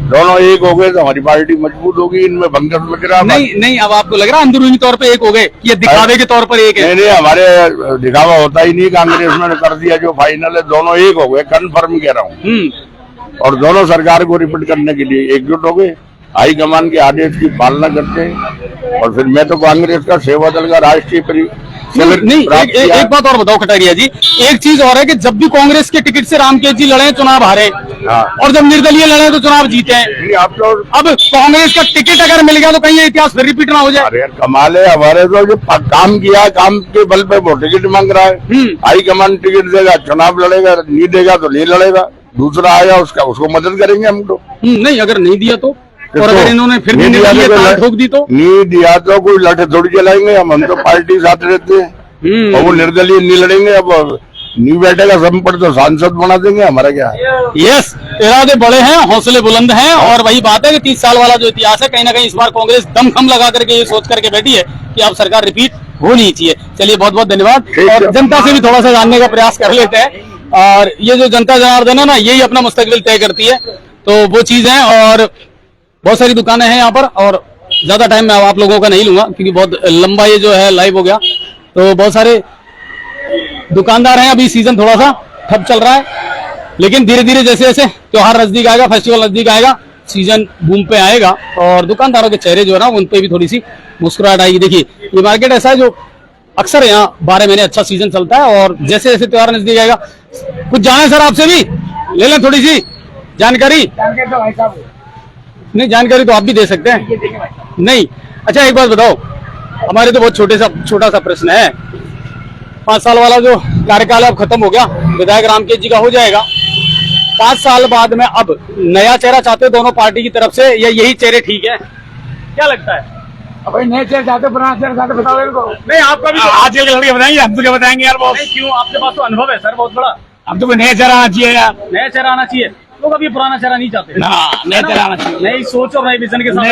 दोनों एक हो गए तो हमारी पार्टी मजबूत होगी। इनमें भंगस में गिरा नहीं, अब आपको लग रहा है अंदरूनी तौर पे एक हो गए, ये दिखावे के तौर पर एक है? नहीं, हमारे दिखावा होता ही नहीं। कांग्रेस में कर दिया जो फाइनल है, दोनों एक हो गए, कन्फर्म कह रहा हूँ। और दोनों सरकार को रिपीट करने के लिए एकजुट हो गए, हाईकमान के आदेश की पालना करते हैं। और फिर मैं तो कांग्रेस का सेवा दल का राष्ट्रीय नहीं, एक बात और बताओ कटारिया जी, एक चीज और है कि जब भी कांग्रेस के टिकट से रामकेश जी लड़े चुनाव हारे, और जब निर्दलीय लड़े तो चुनाव जीते हैं। आप तो अब कांग्रेस का टिकट अगर मिल गया तो कहीं ये इतिहास फिर रिपीट ना हो जाए? अरे कमाल है, हमारे तो जो काम किया, काम के बल पे वो टिकट मांग रहा है। हाईकमान टिकट देगा, चुनाव लड़ेगा, नहीं देगा तो नहीं लड़ेगा, दूसरा आया उसको मदद करेंगे हम तो। नहीं, अगर नहीं दिया तो और अगर इन्होंने फिर भी ठोक दी तो नहीं दिया तो कोई लठ थोड़ी चलाएंगे हम तो पार्टी के साथ रहते हैं और वो निर्दलीय नहीं लड़ेंगे। अब नहीं बैठेगा सब पर तो सांसद बना देंगे, हमारा क्या है। यस, इरादे बड़े हैं, हौसले बुलंद हैं और वही बात है कि 30 साल वाला जो इतिहास है कहीं ना कहीं इस बार कांग्रेस दमखम लगा करके ये सोच करके बैठी है कि अब सरकार रिपीट होनी चाहिए। चलिए बहुत बहुत धन्यवाद। और जनता से भी थोड़ा सा जानने का प्रयास कर लेते हैं। और ये जो जनता जनार्दन है ना, यही अपना मुस्तकबिल तय करती है, तो वो चीज है। और बहुत सारी दुकानें हैं यहाँ पर और ज्यादा टाइम मैं आप लोगों का नहीं लूंगा क्योंकि बहुत लंबा ये जो है लाइव हो गया। तो बहुत सारे दुकानदार हैं, अभी सीजन थोड़ा सा ठप चल रहा है, लेकिन धीरे धीरे जैसे जैसे त्योहार नजदीक आएगा, फेस्टिवल नजदीक आएगा, सीजन बूम पे आएगा और दुकानदारों के चेहरे जो है ना उन पे भी थोड़ी सी मुस्कुराहट आएगी। देखिए ये मार्केट ऐसा है जो अक्सर यहाँ 12 महीने अच्छा सीजन चलता है और जैसे जैसे त्योहार नजदीक आएगा। कुछ जाने सर आपसे भी ले लें थोड़ी सी जानकारी। नहीं जानकारी तो आप भी दे सकते हैं। नहीं, अच्छा एक बात बताओ, हमारे तो बहुत छोटा सा प्रश्न है। 5 साल वाला जो कार्यकाल अब खत्म हो गया, विधायक रामकेश जी का हो जाएगा। 5 साल बाद में अब नया चेहरा चाहते दोनों पार्टी की तरफ से या यही चेहरे ठीक है, क्या लगता है? भाई नए चेहरे चाहते, पुराना चेहरा चाहते, बताओ इनको। नहीं आपका भी आज कल लड़के बताएंगे, हम तो क्या बताएंगे यार बॉस। क्यों, आपके पास तो अनुभव है सर बहुत बड़ा। हम तो नया चेहरा आना चाहिए यार, नया चेहरा आना चाहिए। लोग अभी पुराना चेहरा नहीं चाहते, नया चेहरा आना चाहिए, नई सोच और नई विजन के साथ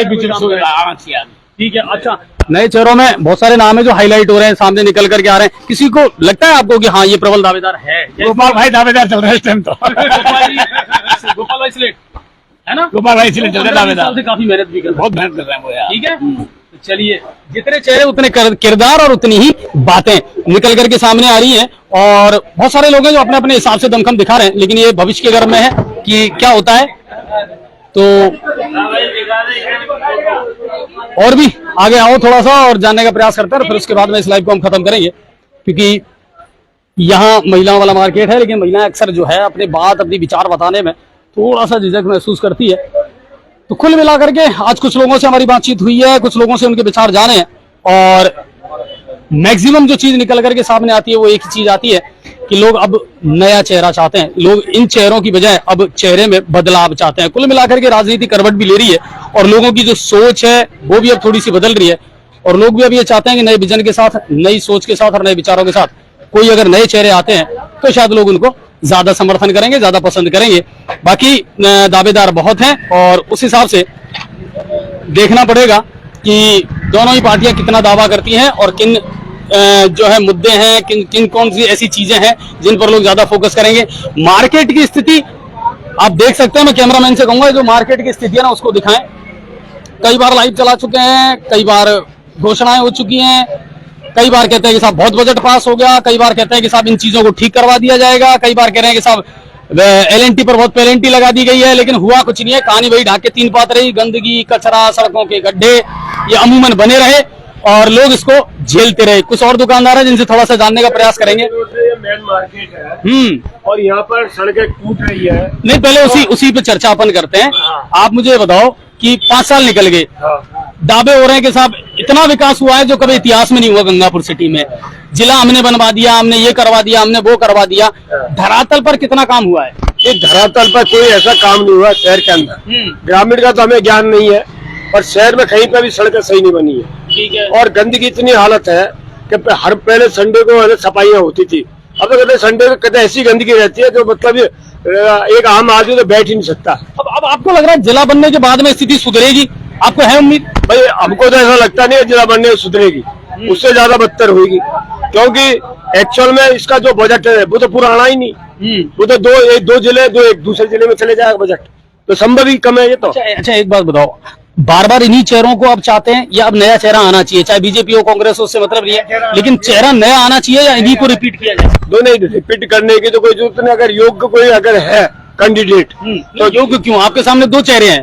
आना चाहिए। ठीक है। अच्छा, नए चेहरों में बहुत सारे नाम है जो हाईलाइट हो रहे हैं, सामने निकल करके आ रहे हैं। किसी को लगता है आपको कि हाँ ये प्रबल दावेदार है? गोपाल भाई दावेदार चल रहा है इस टाइम तो। गोपाल भाई सिलेक्ट है ना, गोपाल भाई सिलेक्ट चल रहा है दावेदार, काफी मेहनत भी कर रहे हैं, बहुत मेहनत कर रहे हैं वो यार। ठीक है, तो चलिए, जितने चेहरे उतने किरदार और उतनी ही बातें निकल करके सामने आ रही हैं। और बहुत सारे लोग हैं जो अपने अपने हिसाब से दमखम दिखा रहे हैं, लेकिन ये भविष्य के गर्भ में है कि क्या होता है। तो और भी आगे आओ थोड़ा सा और जानने का प्रयास करते हैं, फिर उसके बाद में इस लाइव को हम खत्म करेंगे। क्योंकि यहाँ महिलाओं वाला मार्केट है, लेकिन महिलाएं अक्सर जो है अपनी बात, अपनी विचार बताने में थोड़ा सा झिझक महसूस करती है। तो कुल मिलाकर के आज कुछ लोगों से हमारी बातचीत हुई है, कुछ लोगों से उनके विचार जाने हैं और मैक्सिमम जो चीज निकल करके सामने आती है वो एक ही चीज आती है कि लोग अब नया चेहरा चाहते हैं। लोग इन चेहरों की बजाय अब चेहरे में बदलाव चाहते हैं। कुल मिलाकर के राजनीति करवट भी ले रही है और लोगों की जो सोच है वो भी अब थोड़ी सी बदल रही है और लोग भी अब ये चाहते हैं कि नए विजन के साथ, नई सोच के साथ और नए विचारों के साथ कोई अगर नए चेहरे आते हैं तो शायद लोग उनको ज्यादा समर्थन करेंगे, ज्यादा पसंद करेंगे। बाकी दावेदार बहुत हैं और उस हिसाब से देखना पड़ेगा कि दोनों ही पार्टियां कितना दावा करती हैं और किन जो है मुद्दे हैं, किन कौन सी ऐसी चीजें हैं जिन पर लोग ज्यादा फोकस करेंगे। मार्केट की स्थिति आप देख सकते हैं, मैं कैमरामैन से कहूंगा जो मार्केट की स्थिति है ना उसको दिखाएं। कई बार लाइव चला चुके हैं, कई बार घोषणाएं हो चुकी हैं, कई बार कहते हैं कि साहब बहुत बजट पास हो गया, कई बार कहते हैं कि साहब इन चीजों को ठीक करवा दिया जाएगा, कई बार कह रहे हैं कि साहब LNT पर बहुत पेनल्टी लगा दी गई है, लेकिन हुआ कुछ नहीं है। कहानी वही ढाके तीन पात रही, गंदगी, कचरा, सड़कों के गड्ढे ये अमूमन बने रहे और लोग इसको झेलते रहे। कुछ और दुकानदार हैं जिनसे थोड़ा सा जानने का प्रयास करेंगे। मेन मार्केट है और यहाँ पर सड़कें टूट रही है। नहीं, पहले उसी पे चर्चा अपन करते हैं। आप मुझे बताओ कि 5 साल निकल गए, दावे हो रहे हैं कि साहब इतना विकास हुआ है जो कभी इतिहास में नहीं हुआ गंगापुर सिटी में। जिला हमने बनवा दिया, हमने ये करवा दिया, हमने वो करवा दिया। धरातल पर कितना काम हुआ है? इस धरातल पर कोई ऐसा काम नहीं हुआ शहर के अंदर। ग्रामीण का तो हमें ज्ञान नहीं है, पर शहर में कहीं पर भी सड़कें सही नहीं बनी है। ठीक है। और गंदगी इतनी हालत है कि हर पहले संडे को सफाइयाँ होती थी, अब तो कहते संडे को कहते ऐसी गंदगी रहती है जो मतलब एक आम आदमी तो बैठ ही नहीं सकता। अब आपको लग रहा है जिला बनने के बाद में स्थिति सुधरेगी? आपको है उम्मीद? भाई हमको तो ऐसा लगता नहीं है जिला बनने से सुधरेगी, उससे ज्यादा बदतर होगी, क्योंकि एक्चुअल में इसका जो बजट है वो तो पूरा आना ही नहीं। वो तो दो जिले एक दूसरे जिले में चले जाएगा बजट, तो संभव ही कम है ये तो। अच्छा एक बात बताओ, बार बार इन्हीं चेहरों को आप चाहते हैं या अब नया चेहरा आना चाहिए? चाहे बीजेपी हो, कांग्रेस हो, उससे मतलब नहीं है, लेकिन चेहरा नया आना चाहिए या इन्हीं को रिपीट किया जाए? दोनों ही रिपीट करने की तो कोई जरूरत नहीं। अगर योग्य कोई अगर है कैंडिडेट तो योग्य क्यों? आपके सामने 2 चेहरे हैं,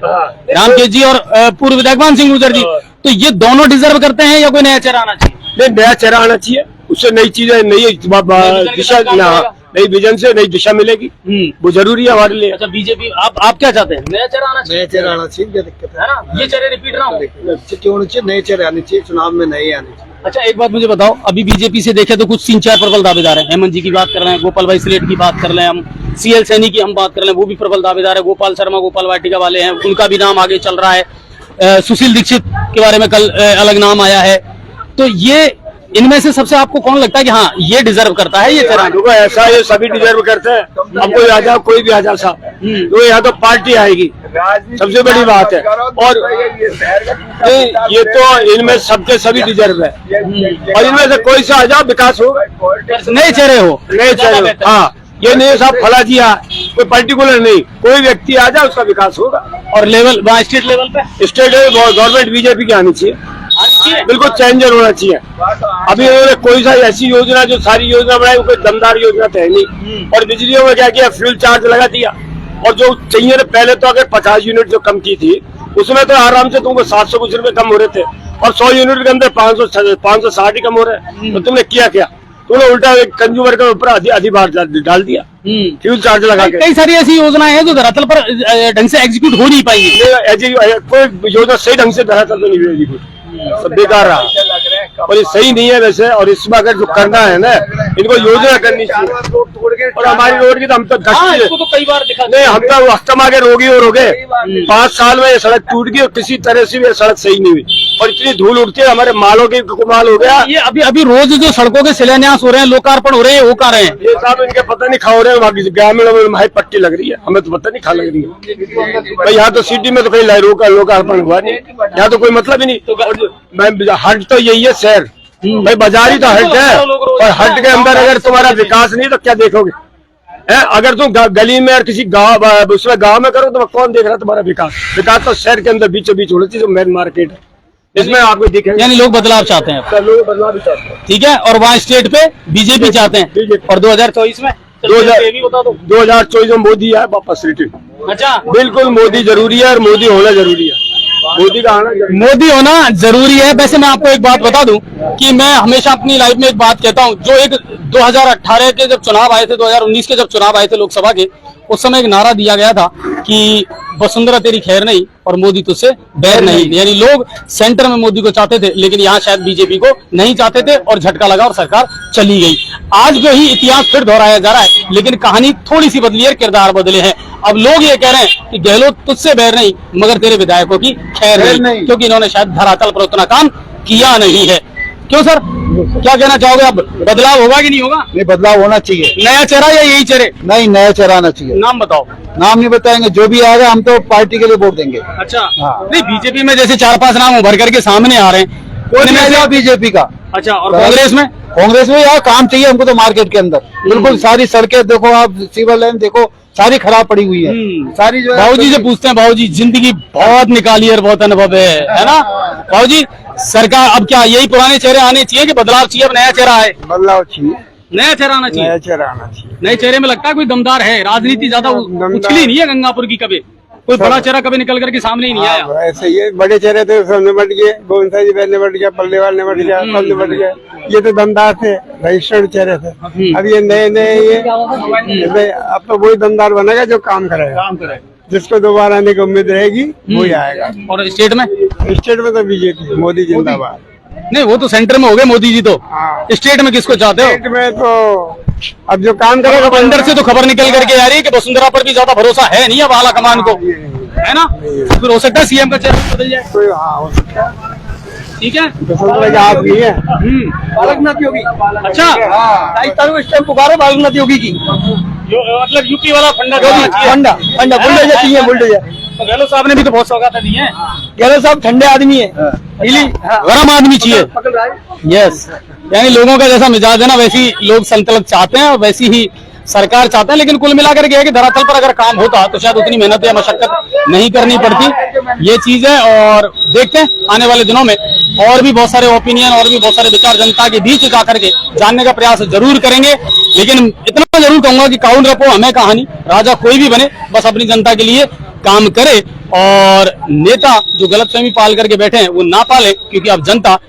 रामकेश जी और पूर्व विधायक मान सिंह गुर्जर जी, तो ये दोनों डिजर्व करते हैं या कोई नया चेहरा आना चाहिए? नहीं, नया चेहरा आना चाहिए, उससे नई चीजें, नई दिशा, नई विजन से नई दिशा मिलेगी, वो जरूरी है हमारे लिए। अच्छा बीजेपी, आप क्या चाहते हैं? नया चेहरा आना चाहिए? नया चेहरा आना चाहिए, क्या दिक्कत है ना, ये चेहरे रिपीट ना हो। क्यों होना चाहिए? नए चेहरे आने चाहिए, चुनाव में नए आने चाहिए। अच्छा एक बात मुझे बताओ, अभी बीजेपी से देखे तो कुछ 3-4 प्रबल दावेदार हैं। हेमंत जी की बात कर रहे हैं, गोपाल भाई सिलेट की बात कर रहे हैं, हम CL सैनी की हम बात कर रहे हैं, वो भी प्रबल दावेदार है। गोपाल शर्मा गोपाल वाटिका वाले हैं, उनका भी नाम आगे चल रहा है। सुशील दीक्षित के बारे में कल अलग नाम आया है। तो ये इनमें से सबसे आपको कौन लगता है कि हाँ ये डिजर्व करता है ये चेहरा? देखो ऐसा ये सभी डिजर्व करते हैं। अब कोई आ जाओ, कोई भी आ जाओ साहब, तो यहाँ तो पार्टी आएगी, सबसे बड़ी बात है। और ये तो इनमें सबके सभी डिजर्व है, और इनमें से कोई सा आ जाओ विकास होगा। नए चेहरे हो, नए चेहरे, हाँ, ये नहीं साहब फला जी कोई पर्टिकुलर नहीं, कोई व्यक्ति आ जाए उसका विकास होगा। और लेवल वहाँ स्टेट लेवल पे, स्टेट गवर्नमेंट बीजेपी की आनी चाहिए, बिल्कुल चेंजर होना चाहिए। अभी उन्होंने कोई सा ऐसी योजना जो सारी योजना बनाई कोई दमदार योजना तो है नहीं। और बिजलियों में क्या किया, फ्यूल चार्ज लगा दिया, और जो चाहिए ना पहले तो अगर 50 यूनिट जो कम की थी उसमें तो आराम से तुमको 700 कुछ रुपए कम हो रहे थे, और 100 यूनिट के अंदर 560 ही कम हो रहे हैं। तो तुमने किया क्या, तुमने उल्टा कंज्यूमर के ऊपर अधिभार डाल दिया फ्यूल चार्ज लगा के। कई सारी ऐसी योजनाएं हैं जो धरातल पर ढंग से एग्जीक्यूट हो नहीं पाई। कोई योजना सही ढंग से धरातल तो नहीं हुई, सब बेकार रहा, और ये सही नहीं है वैसे। और इसमें अगर जो करना है ना, इनको योजना करनी चाहिए। और हमारी रोड की तो हम तो कई बार दिखा नहीं, हम तो अस्थमा के रोगी और हो गए। 5 साल में ये सड़क टूट गई और किसी तरह से भी ये सड़क सही नहीं हुई, और इतनी धूल उड़ती है, हमारे मालों की कुमाल हो गया। ये अभी रोज जो सड़कों के शिलान्यास हो रहे हैं, लोकार्पण हो रहे हैं, वो कर रहे हैं ये साहब, इनके पता नहीं खा हो रहे हैं, ग्रामीणों में हमारी पट्टी लग रही है, हमें तो पता नहीं खा लग रही है भाई। यहाँ तो सिटी में तो कहीं लोकार्पण हुआ नहीं, यहाँ तो कोई मतलब ही नहीं। हट तो यही है शहर भाई, बाजार ही तो हट है, और हट के अंदर अगर तुम्हारा विकास नहीं तो क्या देखोगे? अगर तुम गली में और किसी गांव उसमें गांव में करो तो कौन देख रहा है तुम्हारा विकास? विकास तो शहर के अंदर बीचों बीच होना चाहिए, जो मेन मार्केट है, इसमें आपको दिखेगा। यानी लोग बदलाव चाहते हैं, लोग बदलाव भी चाहते हैं, ठीक है। और वहाँ स्टेट पे बीजेपी चाहते हैं, और 2024 में 2024 में मोदी है वापस रिटर्न। अच्छा, बिल्कुल मोदी जरूरी है, और मोदी होना जरूरी है, मोदी का आना मोदी होना जरूरी है। वैसे मैं आपको एक बात बता दूं कि मैं हमेशा अपनी लाइफ में एक बात कहता हूं, जो एक 2018 के जब चुनाव आए थे, 2019 के जब चुनाव आए थे लोकसभा के, उस समय एक नारा दिया गया था कि वसुंधरा तेरी खैर नहीं और मोदी तुझसे बैर नहीं। यानी लोग सेंटर में मोदी को चाहते थे, लेकिन यहाँ शायद बीजेपी को नहीं चाहते थे, और झटका लगा और सरकार चली गई। आज जो ही इतिहास फिर दोहराया जा रहा है, लेकिन कहानी थोड़ी सी बदली है, किरदार बदले हैं। अब लोग ये कह रहे हैं कि गहलोत तुझसे बैर नहीं, मगर तेरे विधायकों की खैर नहीं, क्योंकि इन्होंने शायद धरातल पर उतना काम किया नहीं है। क्यों सर, क्या कहना चाहोगे? अब बदलाव होगा कि नहीं होगा? नहीं, बदलाव होना चाहिए। नया चेहरा या यही चेहरे? नहीं, नया चेहरा आना चाहिए। नाम बताओ। नाम नहीं बताएंगे, जो भी आएगा हम तो पार्टी के लिए वोट देंगे। अच्छा, हाँ। नहीं बीजेपी में जैसे 4-5 नाम उभर करके सामने आ रहे हैं, कोई नहीं बीजेपी का। अच्छा, और कांग्रेस में? कांग्रेस में यार काम चाहिए हमको तो मार्केट के अंदर। बिल्कुल सारी सड़कें देखो, आप सिविल लाइन देखो, सारी खराब पड़ी हुई है। सारी जो बाबूजी से पूछते हैं, बाबूजी जिंदगी बहुत निकाली और बहुत अनुभव है ना बाबूजी? सरकार अब क्या यही पुराने चेहरे आने चाहिए कि बदलाव चाहिए? अब नया चेहरा है, बदलाव चाहिए, नया चेहरा आना चाहिए। नया चेहरा आना चाहिए। नए चेहरे में लगता है कोई दमदार है, राजनीति ज्यादा उछली नहीं है गंगापुर की, कभी कोई बड़ा चेहरा कभी निकल करके सामने ही नहीं आया। ऐसे ये बड़े चेहरे थे, सब निपट गए, गोविंद जी निपट गया, पल्लेवाल निपट गया, सब निपट गया। ये तो दमदार थे, रजिस्टर्ड चेहरे थे। अब ये नए ये अब तो वही दमदार बनेगा जो काम करेगा, जिसको दोबारा आने की उम्मीद रहेगी वही आएगा। और स्टेट में? स्टेट में तो बीजेपी, मोदी जिंदाबाद। नहीं, वो तो सेंटर में हो गए मोदी जी तो। हाँ। स्टेट में किसको चाहते हो? स्टेट में तो अब जो काम करेगा, अब अंदर से तो खबर निकल करके आ रही है कि वसुंधरा पर भी ज्यादा भरोसा है नहीं अब आला कमान को, है ना? फिर हो सकता है सीएम का चेहरा बदल जाए। कोई हाँ हो सकता है, ठीक है। आप नहीं है बालकनाथ योगी। अच्छा, पुकारो बालकनाथ योगी की, मतलब यूपी वाला फंडा फंडा फंडा बुलडोजर चाहिए, बुलडोजर। तो गहलोत साहब ने भी तो बहुत सौगात दी है। गहलोत साहब ठंडे आदमी है, गरम आदमी चाहिए। यस, यानी लोगों का जैसा मिजाज है ना, वैसी लोग संतुलन चाहते हैं और वैसी ही सरकार चाहते हैं। लेकिन कुल मिलाकर के है कि धरातल पर अगर काम होता तो शायद उतनी मेहनत या मशक्कत नहीं करनी पड़ती। ये चीज है, और देखते हैं आने वाले दिनों में और भी बहुत सारे ओपिनियन और भी बहुत सारे विचार जनता के बीच जाकर के जानने का प्रयास जरूर करेंगे। लेकिन इतना जरूर कहूंगा कि काउंट रखो हमें कहानी, राजा कोई भी बने, बस अपनी जनता के लिए काम करे, और नेता जो गलतफहमी पाल करके बैठे हैं वो ना पाले, क्योंकि अब जनता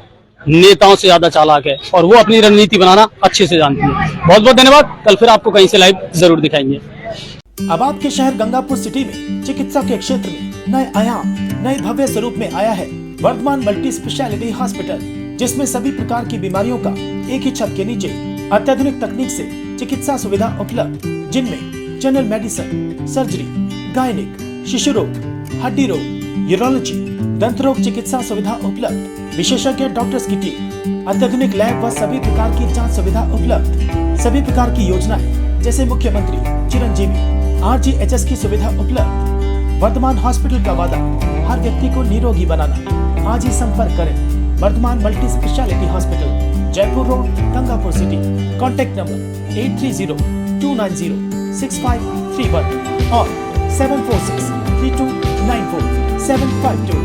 नेताओं से ज्यादा चालाक है और वो अपनी रणनीति बनाना अच्छे से जानती है। बहुत बहुत धन्यवाद, कल फिर आपको कहीं से लाइव जरूर दिखाएंगे। अब आपके शहर गंगापुर सिटी में चिकित्सा के क्षेत्र में नए आयाम, नए भव्य स्वरूप में आया है वर्धमान मल्टी स्पेशलिटी हॉस्पिटल, जिसमें सभी प्रकार की बीमारियों का एक ही छत के नीचे अत्याधुनिक तकनीक से चिकित्सा सुविधा उपलब्ध, जिनमें जनरल मेडिसिन, सर्जरी, गायनिक, शिशु रोग, हड्डी रोग, यूरोलॉजी, दंत रोग चिकित्सा सुविधा उपलब्ध, विशेषज्ञ डॉक्टर्स की टीम, अत्याधुनिक लैब व सभी प्रकार की जांच सुविधा उपलब्ध, सभी प्रकार की योजनाएं जैसे मुख्यमंत्री चिरंजीवी RGHS की सुविधा उपलब्ध। वर्धमान हॉस्पिटल का वादा हर व्यक्ति को निरोगी बनाना। आज ही संपर्क करें Vardhman multi speciality hospital, Jaipur road, Gangapur city. Contact number 8302906531 और 7463294 752।